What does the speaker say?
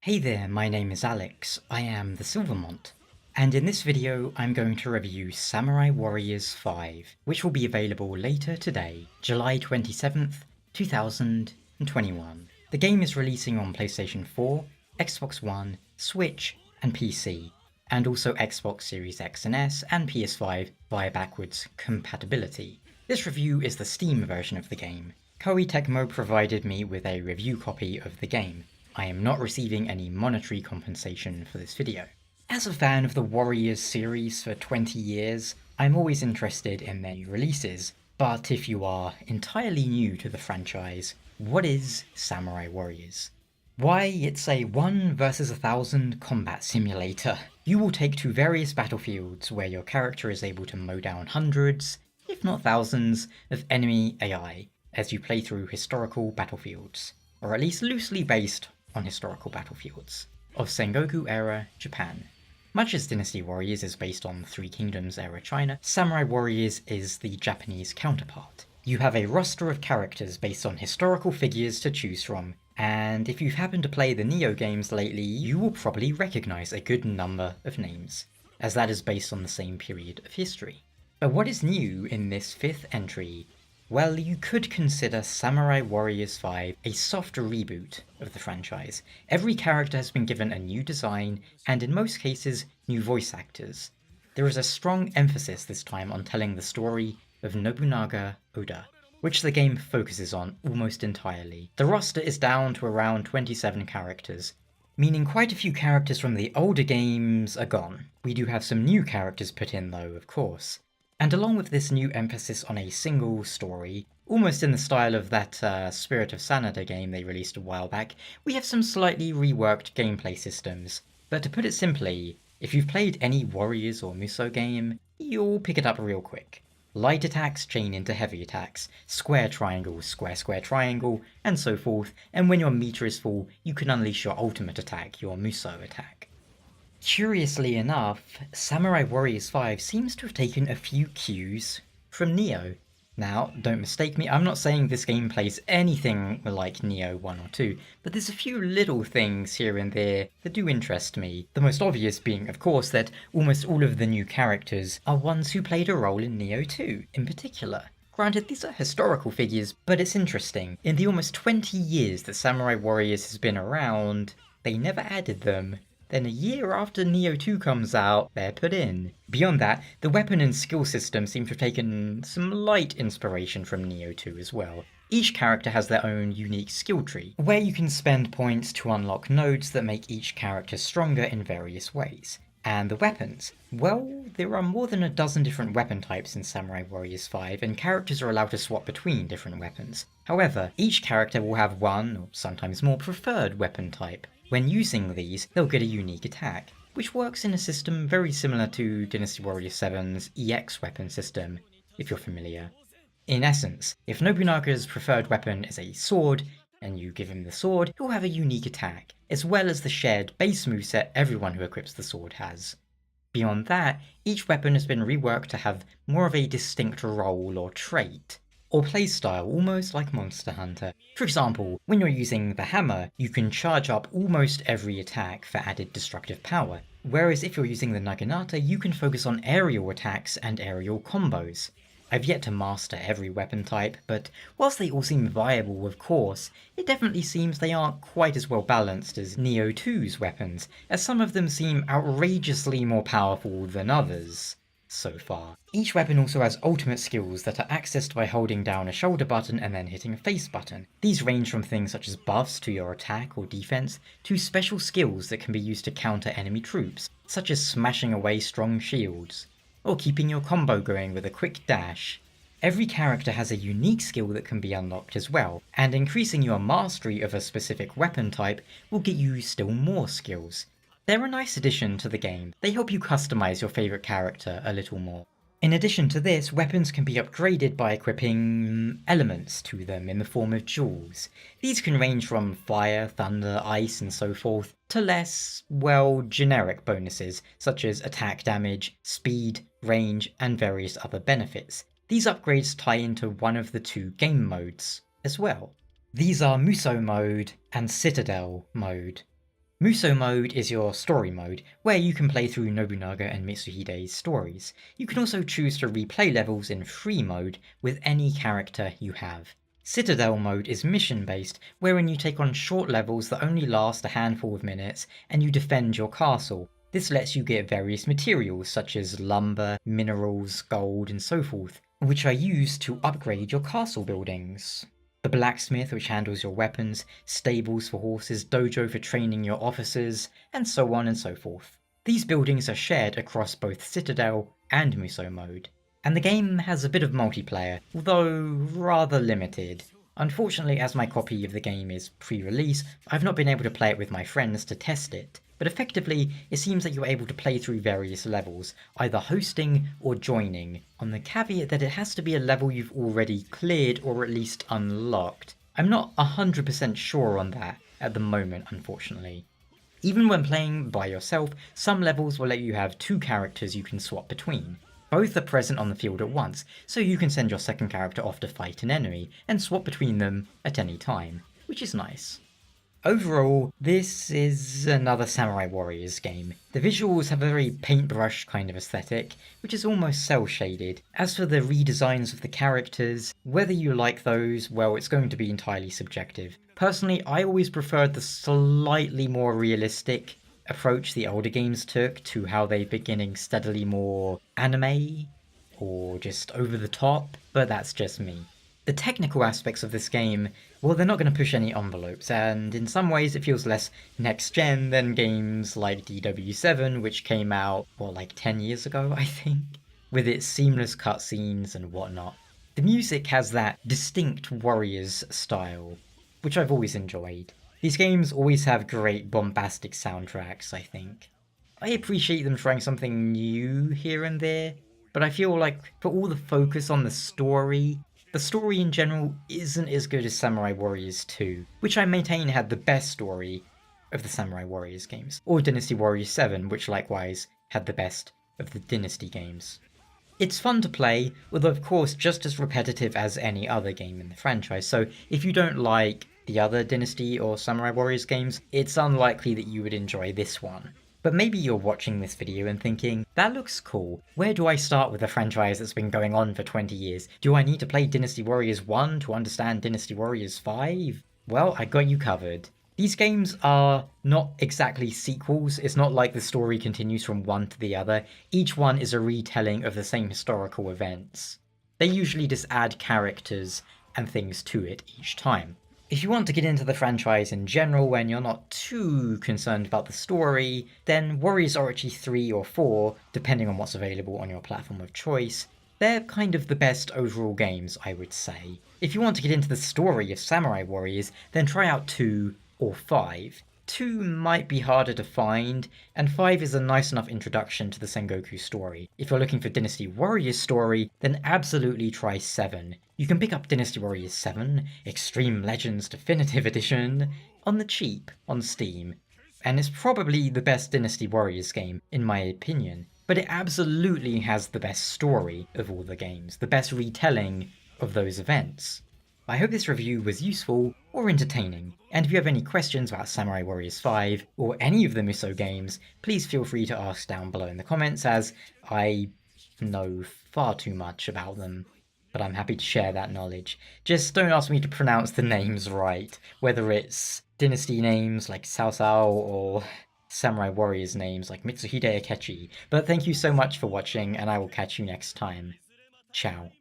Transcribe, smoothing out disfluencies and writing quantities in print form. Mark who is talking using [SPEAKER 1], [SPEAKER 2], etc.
[SPEAKER 1] Hey there, my name is Alex, I am the Silver Mont, and in this video I'm going to review Samurai Warriors 5, which will be available later today, July 27th, 2021. The game is releasing on PlayStation 4, Xbox One, Switch, and PC, and also Xbox Series X and S and PS5 via backwards compatibility. This review is the Steam version of the game. Koei Tecmo provided me with a review copy of the game. I am not receiving any monetary compensation for this video. As a fan of the Warriors series for 20 years, I'm always interested in their new releases, but if you are entirely new to the franchise, what is Samurai Warriors? Why, it's a 1 versus 1,000 combat simulator. You will take to various battlefields where your character is able to mow down hundreds, if not thousands, of enemy AI as you play through historical battlefields, or at least loosely based on historical battlefields, of Sengoku-era Japan. Much as Dynasty Warriors is based on Three Kingdoms-era China, Samurai Warriors is the Japanese counterpart. You have a roster of characters based on historical figures to choose from, and if you've happened to play the Neo games lately, you will probably recognise a good number of names, as that is based on the same period of history. But what is new in this 5th entry? Well, you could consider Samurai Warriors 5 a softer reboot of the franchise. Every character has been given a new design, and in most cases, new voice actors. There is a strong emphasis this time on telling the story of Nobunaga Oda, which the game focuses on almost entirely. The roster is down to around 27 characters, meaning quite a few characters from the older games are gone. We do have some new characters put in though, of course. And along with this new emphasis on a single story, almost in the style of that Spirit of Sanada game they released a while back, we have some slightly reworked gameplay systems. But to put it simply, if you've played any Warriors or Musou game, you'll pick it up real quick. Light attacks chain into heavy attacks, square triangle, square square triangle, and so forth, and when your meter is full, you can unleash your ultimate attack, your Musou attack. Curiously enough, Samurai Warriors 5 seems to have taken a few cues from Neo. Now, don't mistake me, I'm not saying this game plays anything like Neo 1 or 2, but there's a few little things here and there that do interest me. The most obvious being, of course, that almost all of the new characters are ones who played a role in Neo 2 in particular. Granted, these are historical figures, but it's interesting. In the almost 20 years that Samurai Warriors has been around, they never added them. Then a year after Neo 2 comes out, they're put in. Beyond that, the weapon and skill system seem to have taken some light inspiration from Neo 2 as well. Each character has their own unique skill tree, where you can spend points to unlock nodes that make each character stronger in various ways. And the weapons? Well, there are more than a dozen different weapon types in Samurai Warriors 5, and characters are allowed to swap between different weapons. However, each character will have one, or sometimes more, preferred weapon type. When using these, they'll get a unique attack, which works in a system very similar to Dynasty Warriors 7's EX weapon system, if you're familiar. In essence, if Nobunaga's preferred weapon is a sword, and you give him the sword, he'll have a unique attack, as well as the shared base moveset everyone who equips the sword has. Beyond that, each weapon has been reworked to have more of a distinct role or trait, or playstyle, almost like Monster Hunter. For example, when you're using the hammer, you can charge up almost every attack for added destructive power, whereas if you're using the naginata, you can focus on aerial attacks and aerial combos. I've yet to master every weapon type, but whilst they all seem viable of course, it definitely seems they aren't quite as well balanced as Neo 2's weapons, as some of them seem outrageously more powerful than others. So far. Each weapon also has ultimate skills that are accessed by holding down a shoulder button and then hitting a face button. These range from things such as buffs to your attack or defense, to special skills that can be used to counter enemy troops, such as smashing away strong shields, or keeping your combo going with a quick dash. Every character has a unique skill that can be unlocked as well, and increasing your mastery of a specific weapon type will get you still more skills. They're a nice addition to the game. They help you customize your favourite character a little more. In addition to this, weapons can be upgraded by equipping elements to them in the form of jewels. These can range from fire, thunder, ice and so forth, to less, well, generic bonuses such as attack damage, speed, range and various other benefits. These upgrades tie into one of the two game modes as well. These are Musou mode and Citadel mode. Musou mode is your story mode, where you can play through Nobunaga and Mitsuhide's stories. You can also choose to replay levels in free mode with any character you have. Citadel mode is mission based, wherein you take on short levels that only last a handful of minutes and you defend your castle. This lets you get various materials such as lumber, minerals, gold and so forth, which are used to upgrade your castle buildings. The blacksmith, which handles your weapons, stables for horses, dojo for training your officers, and so on and so forth. These buildings are shared across both Citadel and Musou mode. And the game has a bit of multiplayer, although rather limited. Unfortunately, as my copy of the game is pre-release, I've not been able to play it with my friends to test it, but effectively, it seems that you're able to play through various levels, either hosting or joining, on the caveat that it has to be a level you've already cleared or at least unlocked. I'm not 100% sure on that at the moment, unfortunately. Even when playing by yourself, some levels will let you have two characters you can swap between. Both are present on the field at once, so you can send your second character off to fight an enemy, and swap between them at any time, which is nice. Overall, this is another Samurai Warriors game. The visuals have a very paintbrush kind of aesthetic, which is almost cel-shaded. As for the redesigns of the characters, whether you like those, well, it's going to be entirely subjective. Personally, I always preferred the slightly more realistic approach the older games took to how they're beginning steadily more anime, or just over the top, but that's just me. The technical aspects of this game, well, they're not going to push any envelopes, and in some ways it feels less next-gen than games like DW7, which came out, like 10 years ago, I think? With its seamless cutscenes and whatnot. The music has that distinct Warriors style, which I've always enjoyed. These games always have great bombastic soundtracks, I think. I appreciate them trying something new here and there, but I feel like for all the focus on the story in general isn't as good as Samurai Warriors 2, which I maintain had the best story of the Samurai Warriors games, or Dynasty Warriors 7, which likewise had the best of the Dynasty games. It's fun to play, although of course just as repetitive as any other game in the franchise, so if you don't like the other Dynasty or Samurai Warriors games, it's unlikely that you would enjoy this one. But maybe you're watching this video and thinking, that looks cool. Where do I start with a franchise that's been going on for 20 years? Do I need to play Dynasty Warriors 1 to understand Dynasty Warriors 5? Well, I got you covered. These games are not exactly sequels. It's not like the story continues from one to the other. Each one is a retelling of the same historical events. They usually just add characters and things to it each time. If you want to get into the franchise in general when you're not too concerned about the story, then Warriors Orochi 3 or 4, depending on what's available on your platform of choice, they're kind of the best overall games, I would say. If you want to get into the story of Samurai Warriors, then try out 2 or 5. 2 might be harder to find, and 5 is a nice enough introduction to the Sengoku story. If you're looking for Dynasty Warriors story, then absolutely try 7. You can pick up Dynasty Warriors 7, Extreme Legends Definitive Edition, on the cheap on Steam, and it's probably the best Dynasty Warriors game, in my opinion. But it absolutely has the best story of all the games, the best retelling of those events. I hope this review was useful or entertaining, and if you have any questions about Samurai Warriors 5 or any of the Musou games, please feel free to ask down below in the comments, as I know far too much about them, but I'm happy to share that knowledge. Just don't ask me to pronounce the names right, whether it's dynasty names like Cao Cao or Samurai Warriors names like Mitsuhide Akechi. But thank you so much for watching, and I will catch you next time. Ciao.